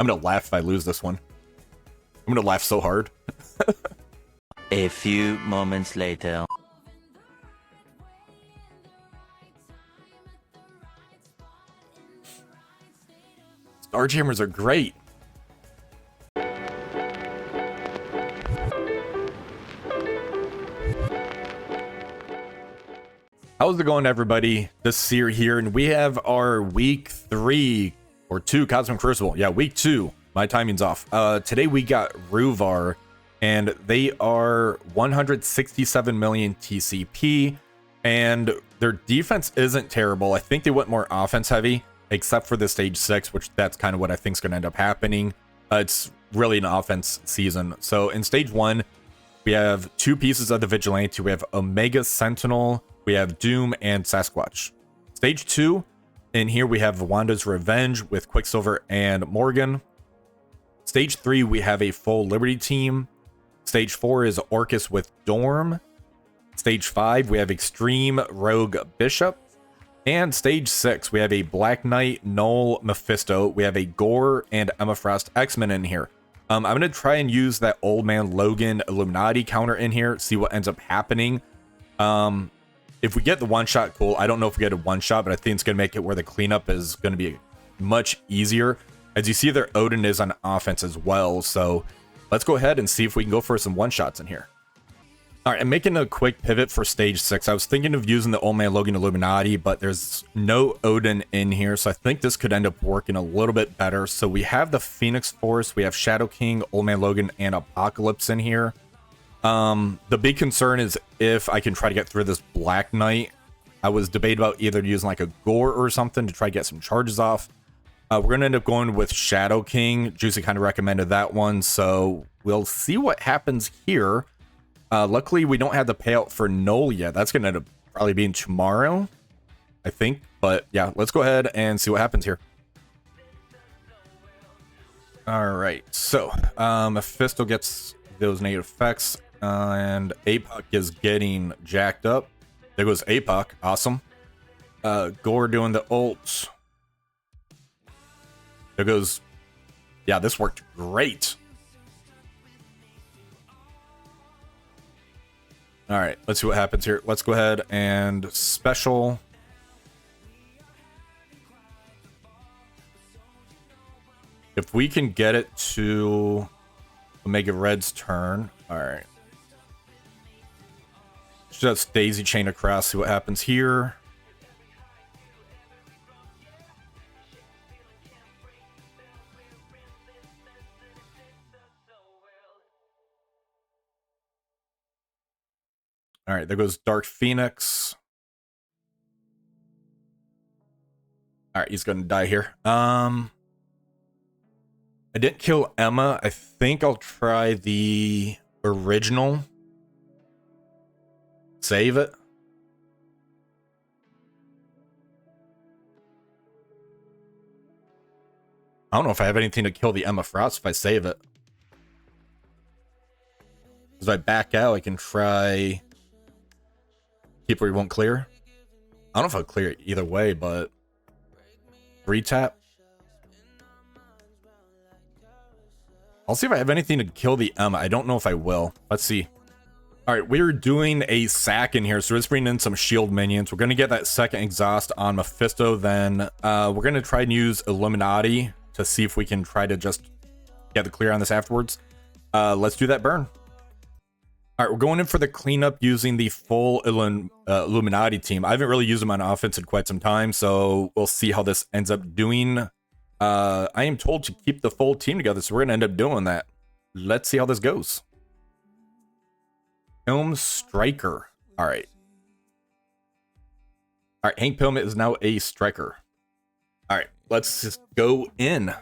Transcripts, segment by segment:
I'm gonna laugh if I lose this one. I'm gonna laugh so hard. A few moments later. Starjammers are great. How's it going, everybody? This is Seer here, and we have our week 3 or 2 Cosmic Crucible. Yeah, week 2. My timing's off. Today we got Ruvar, and they are 167 million TCP, and their defense isn't terrible. I think they went more offense heavy, except for the stage 6, which that's kind of what I think is going to end up happening. It's really an offense season. So in stage 1, we have 2 pieces of the Vigilante. We have Omega Sentinel, we have Doom, and Sasquatch. Stage 2, in here we have Wanda's Revenge with Quicksilver and Morgan. Stage 3, we have a full Liberty team. Stage 4 is Orchis with Dorm. Stage 5, we have X-Treme, Rogue, Bishop. And stage 6, we have a Black Knight, Knull, Mephisto. We have a Gorr and Emma Frost X-Men in here. I'm going to try and use that Old Man Logan Illuminati counter in here, see what ends up happening. If we get the one-shot, cool. I don't know if we get a one-shot, but I think it's going to make it where the cleanup is going to be much easier. As you see, their Odin is on offense as well, so let's go ahead and see if we can go for some one-shots in here. All right, I'm making a quick pivot for stage 6. I was thinking of using the Old Man Logan Illuminati, but there's no Odin in here, so I think this could end up working a little bit better. So we have the Phoenix Force, we have Shadow King, Old Man Logan, and Apocalypse in here. The big concern is if I can try to get through this Black Knight. I was debating about either using like a Gorr or something to try to get some charges off. We're going to end up going with Shadow King. Juicy kind of recommended that one, so we'll see what happens here. Luckily, we don't have the payout for Knull yet. That's going to end up probably being tomorrow, I think. But yeah, let's go ahead and see what happens here. All right, so Mephisto gets those negative effects, and Apoc is getting jacked up. There goes Apoc. Awesome. Gorr doing the ults. There goes... Yeah, this worked great. All right, let's see what happens here. Let's go ahead and special. If we can get it to Omega Red's turn. All right. Just daisy chain across, see what happens here. All right, there goes Dark Phoenix. All right, he's gonna die here. I didn't kill Emma. I think I'll try the original. Save it. I don't know if I have anything to kill the Emma Frost if I save it. If I back out, I can try... Keep where you won't clear. I don't know if I'll clear it either way, but... Retap. I'll see if I have anything to kill the Emma. I don't know if I will. Let's see. Alright, we're doing a sack in here, so let's bring in some shield minions. We're going to get that second exhaust on Mephisto, then we're going to try and use Illuminati to see if we can try to just get the clear on this afterwards. Let's do that burn. Alright, we're going in for the cleanup using the full Illuminati team. I haven't really used them on offense in quite some time, so we'll see how this ends up doing. I am told to keep the full team together, so we're going to end up doing that. Let's see how this goes. Film Striker. Alright. Alright, Hank Pym is now a striker. Alright, let's just go in. I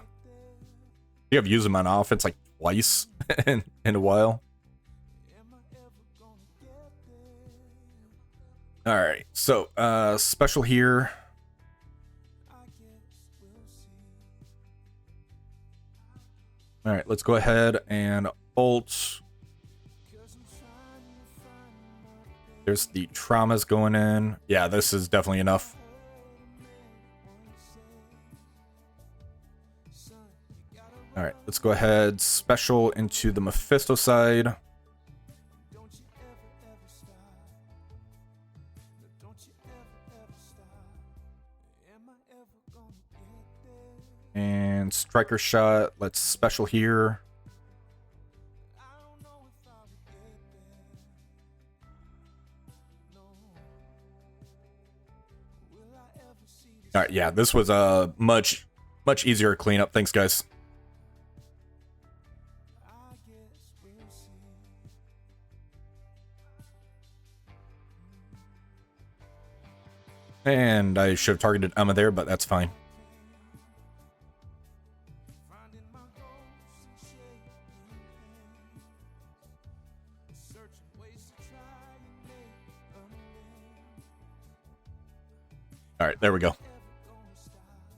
think I've used him on offense like twice in a while. Alright, so special here. Alright, let's go ahead and ult. There's the traumas going in. Yeah, this is definitely enough. All right, let's go ahead, special into the Mephisto side. And striker shot, let's special here. All right, yeah, this was a much easier cleanup. Thanks, guys. And I should have targeted Emma there, but that's fine. All right, there we go.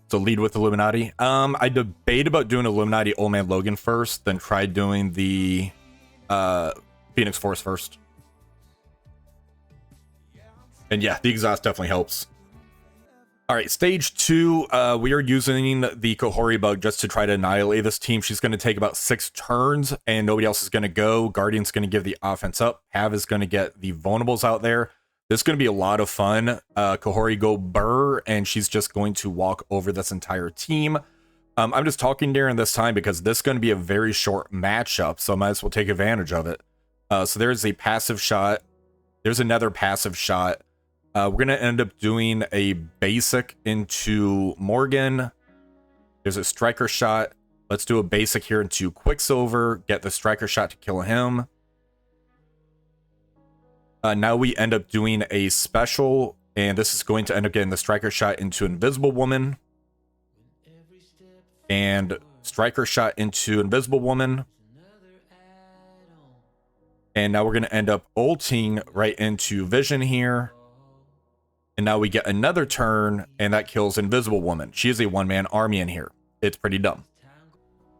So lead with Illuminati. I debate about doing Illuminati Old Man Logan first, then try doing the Phoenix Force first. And yeah, the exhaust definitely helps. All right, stage 2, we are using the Kohori bug just to try to annihilate this team. She's going to take about 6 turns, and nobody else is going to go. Guardian's going to give the offense up. Hav is going to get the vulnerables out there. This is going to be a lot of fun. Kohori go burr, and she's just going to walk over this entire team. I'm just talking during this time because this is going to be a very short matchup, so I might as well take advantage of it. So there's a passive shot. There's another passive shot. We're going to end up doing a basic into Morgan. There's a striker shot. Let's do a basic here into Quicksilver. Get the striker shot to kill him. Now we end up doing a special, and this is going to end up getting the striker shot into Invisible Woman. And striker shot into Invisible Woman. And now we're going to end up ulting right into Vision here. And now we get another turn, and that kills Invisible Woman. She is a one-man army in here. It's pretty dumb.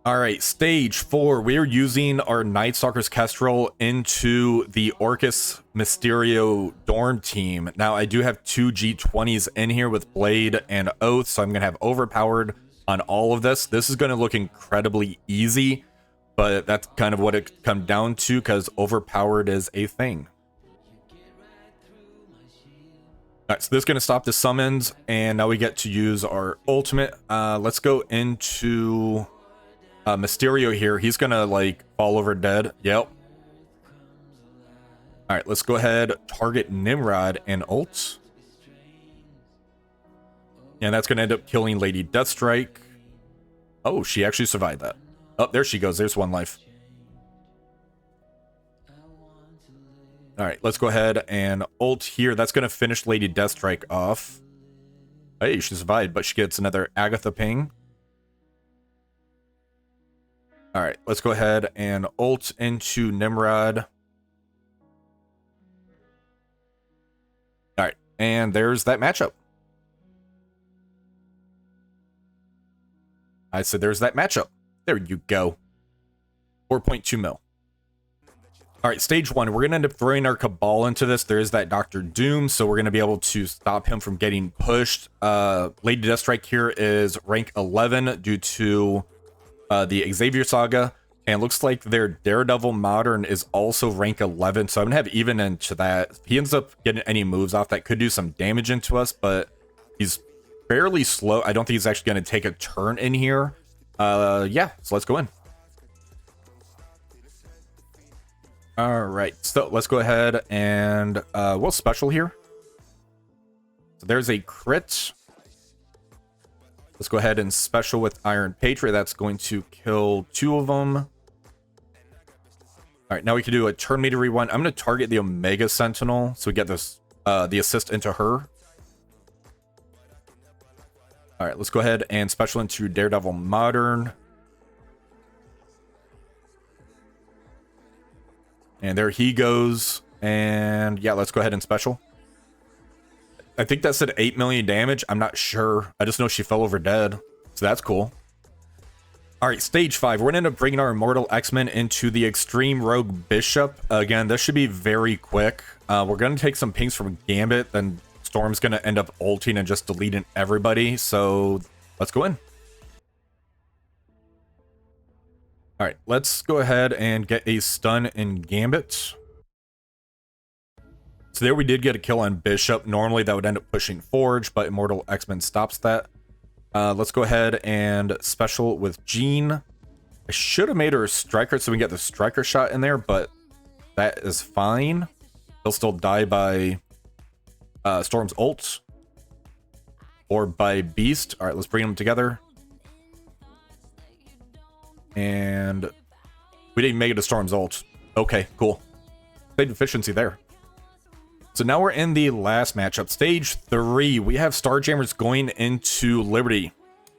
All right, stage 4. We are using our Nightstalkers Kestrel into the Orchis Mysterio Dorm team. Now, I do have 2 G20s in here with Blade and Oath, so I'm going to have Overpowered on all of this. This is going to look incredibly easy, but that's kind of what it comes down to because Overpowered is a thing. All right, so this is going to stop the summons, and now we get to use our ultimate. Let's go into Mysterio here. He's going to, like, fall over dead. Yep. All right, let's go ahead, target Nimrod and ult. And that's going to end up killing Lady Deathstrike. Oh, she actually survived that. Oh, there she goes. There's 1 life. All right, let's go ahead and ult here. That's going to finish Lady Deathstrike off. Hey, she survived, but she gets another Agatha ping. All right, let's go ahead and ult into Nimrod. All right, and there's that matchup. I said there's that matchup. There you go. 4.2 mil. All right, stage 1. We're going to end up throwing our Cabal into this. There is that Dr. Doom, so we're going to be able to stop him from getting pushed. Lady Deathstrike here is rank 11 due to the Xavier Saga. And looks like their Daredevil Modern is also rank 11, so I'm going to have even into that. If he ends up getting any moves off, that could do some damage into us, but he's fairly slow. I don't think he's actually going to take a turn in here. Yeah, so let's go in. All right, so let's go ahead and we'll special here. So there's a crit. Let's go ahead and special with Iron Patriot. That's going to kill 2 of them. All right, now we can do a turn meter rewind. I'm going to target the Omega Sentinel so we get this the assist into her. All right, let's go ahead and special into Daredevil Modern. And there he goes. And yeah, let's go ahead and special. I think that said 8 million damage. I'm not sure. I just know she fell over dead. So that's cool. All right, stage 5. We're going to end up bringing our Immortal X-Men into the X-Treme Rogue Bishop. Again, this should be very quick. We're going to take some pings from Gambit. Then Storm's going to end up ulting and just deleting everybody. So let's go in. All right, let's go ahead and get a stun in Gambit. So there we did get a kill on Bishop. Normally that would end up pushing Forge, but Immortal X-Men stops that. Let's go ahead and special with Jean. I should have made her a striker so we can get the striker shot in there, but that is fine. He'll still die by Storm's ult or by Beast. All right, let's bring them together. And we didn't make it to Storm's ult. Okay, cool. Saved efficiency there. So now we're in the last matchup, stage 3. We have Starjammers going into Liberty.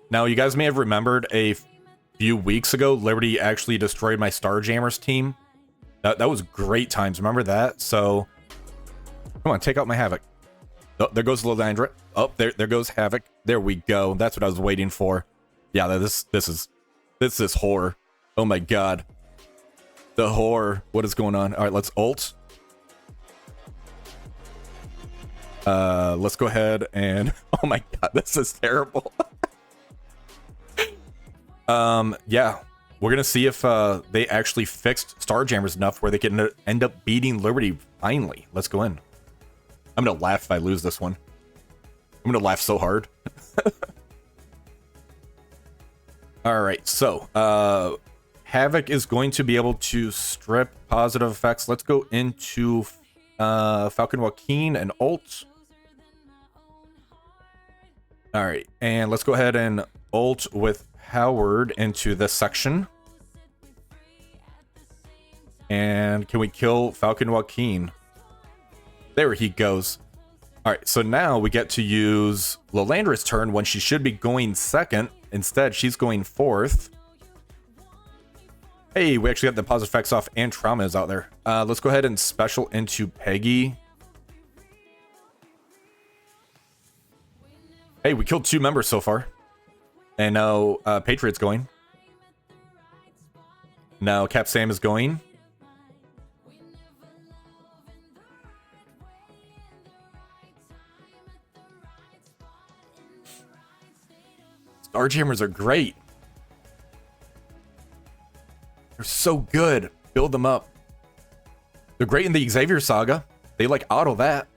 Now, you guys may have remembered a few weeks ago, Liberty actually destroyed my Starjammers team. That was great times. Remember that? So, come on, take out my Havoc. Oh, there goes Lilandra. Oh, there goes Havoc. There we go. That's what I was waiting for. Yeah, this is horror. Oh my god. The horror. What is going on? All right, let's ult. Let's go ahead and oh my god, this is terrible. Yeah, we're gonna see if they actually fixed Starjammers enough where they can end up beating Liberty finally. Let's go in. I'm gonna laugh if I lose this one. I'm gonna laugh so hard. All right, so Havoc is going to be able to strip positive effects. Let's go into Falcon Joaquin and ult. All right, and let's go ahead and ult with Howard into this section. And can we kill Falcon Joaquin? There he goes. All right, so now we get to use Lilandra's turn when she should be going second. Instead, she's going fourth. Hey, we actually got the positive effects off and Trauma is out there. Let's go ahead and special into Peggy. Hey, we killed 2 members so far. And now Patriot's going. Now Cap Sam is going. Starjammers are great. They're so good. Build them up. They're great in the Xavier saga. They like auto that.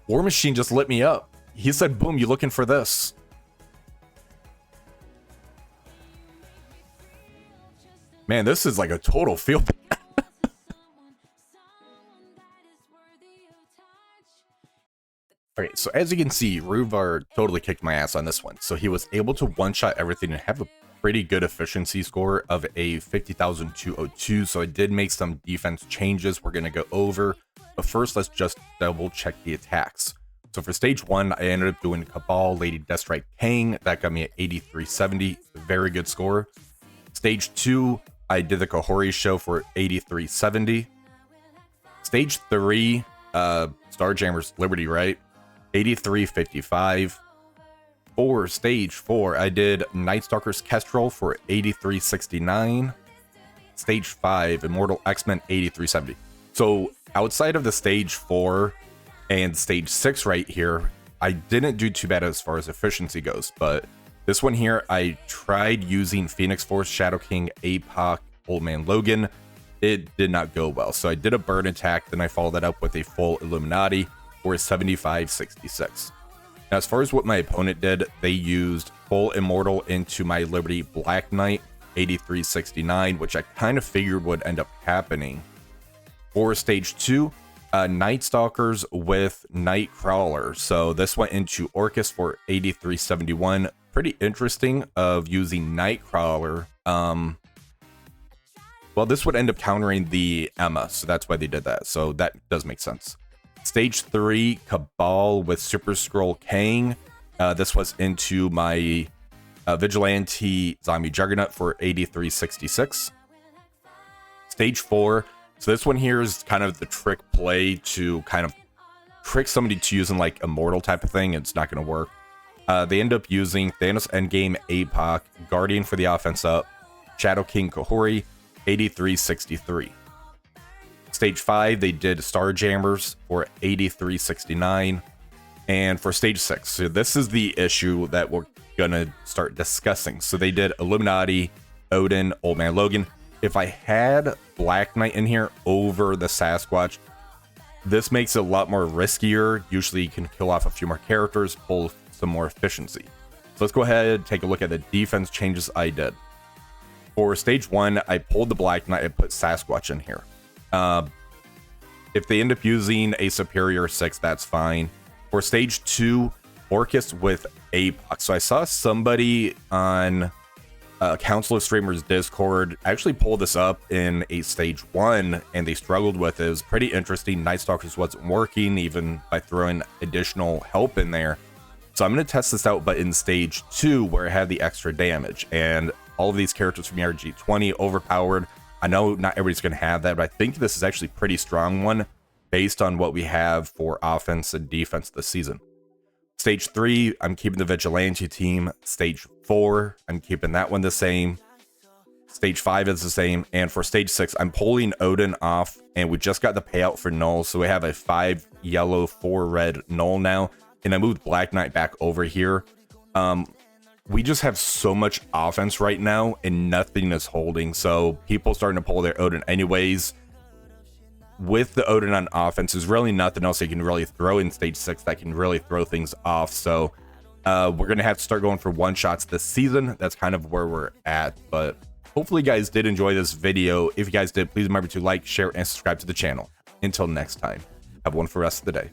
War Machine just lit me up. He said, boom, you looking for this? Man, this is like a total field. Alright, so as you can see, Ruvar totally kicked my ass on this one. So he was able to one-shot everything and have a pretty good efficiency score of a 50,202. So I did make some defense changes we're going to go over. But first, let's just double check the attacks. So for stage 1, I ended up doing Cabal, Lady Deathstrike, Kang. That got me at 8370. Very good score. Stage 2, I did the Kahori show for 8370. Stage 3, Starjammers Liberty, right? 8355. For stage 4, I did Nightstalkers Kestrel for 8369. Stage 5, Immortal X-Men 8370. So outside of the stage 4 and stage 6 right here, I didn't do too bad as far as efficiency goes, but this one here, I tried using Phoenix Force, Shadow King, APOC, Old Man Logan. It did not go well. So I did a burn attack, then I followed that up with a full Illuminati for 7566. Now, as far as what my opponent did, they used full Immortal into my Liberty Black Knight, 8369, which I kind of figured would end up happening. For stage 2, Nightstalkers with Nightcrawler. So this went into Orchis for 8371. Pretty interesting of using Nightcrawler. Well, this would end up countering the Emma, so that's why they did that. So that does make sense. Stage 3, Cabal with Super Scroll Kang. This was into my Vigilante Zombie Juggernaut for 8366. Stage 4. So this one here is kind of the trick play to kind of trick somebody to using like Immortal type of thing. It's not going to work. They end up using Thanos Endgame APOC, Guardian for the offense up, Shadow King Kahori, 8363. Stage 5, they did Starjammers for 8369. And for stage 6, so this is the issue that we're gonna start discussing. So they did Illuminati, Odin, Old Man Logan. If I had Black Knight in here over the Sasquatch, this makes it a lot more riskier. Usually you can kill off a few more characters, pull some more efficiency. So let's go ahead and take a look at the defense changes I did. For stage 1, I pulled the Black Knight and put Sasquatch in here. If they end up using a superior 6, that's fine. For stage 2, Orchis with Apoc. So I saw somebody on Council of Streamers Discord actually pull this up in a stage 1, and they struggled with it. It was pretty interesting. Nightstalkers wasn't working even by throwing additional help in there. So I'm going to test this out, but in stage 2, where I had the extra damage, and all of these characters from RG20 overpowered. I know not everybody's going to have that, but I think this is actually a pretty strong one based on what we have for offense and defense this season. Stage 3, I'm keeping the Vigilante team. Stage 4, I'm keeping that one the same. Stage 5 is the same. And for stage 6, I'm pulling Odin off, and we just got the payout for Knull. So we have a 5 yellow, 4 red Knull now. And I moved Black Knight back over here. We just have so much offense right now, and nothing is holding. So people starting to pull their Odin anyways. With the Odin on offense, there's really nothing else you can really throw in stage 6 that can really throw things off. So we're going to have to start going for one-shots this season. That's kind of where we're at. But hopefully you guys did enjoy this video. If you guys did, please remember to like, share, and subscribe to the channel. Until next time, have one for the rest of the day.